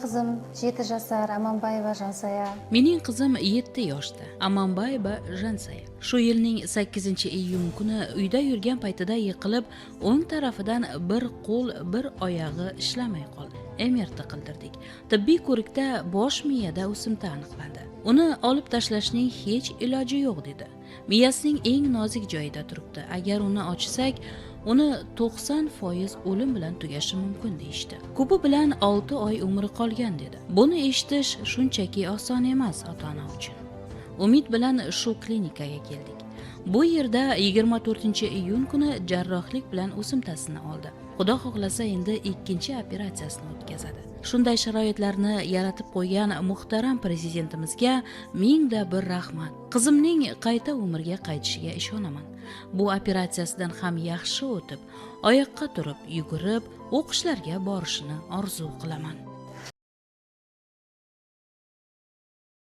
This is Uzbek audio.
qizim 7 жасар, Amanbayeva Jansaya. Mening qizim 7 yoshda, Amanbayeva Jansaya. Shu yilning 8-iyun kuni uyda yurgan paytida yiqilib, o'ng tarafidan bir qo'l, bir oyog'i ishlamay qoldi. MRT qildirdik. Tibbiy ko'rikda bosh miyada o'simta aniqlandi. Uni olib tashlashning hech iloji yo'q dedi. Miyasining eng nozik joyida turibdi. Agar uni ochsak, uni 90% o'lim bilan tugashi mumkin deyishdi. Ko'pi bilan 6 oy umri qolgan dedi. Buni eshitish shunchaki oson emas ota-ona uchun. Umid bilan shu klinikaga keldik. Bu yerda 24-iyun kuni jarrohlik bilan o'simtasini oldi. Xudo xohlasa endi ikkinchi operatsiyasini o'tkazadi. Shunday sharoitlarni yaratib qo'ygan muhtaram prezidentimizga mingda bir rahmat. Qizimning qayta umrga qaytishiga ishonaman. Bu operatsiyasidan ham yaxshi o'tib, oyoqqa turib, yugurib, o'qishlarga borishini orzu qilaman.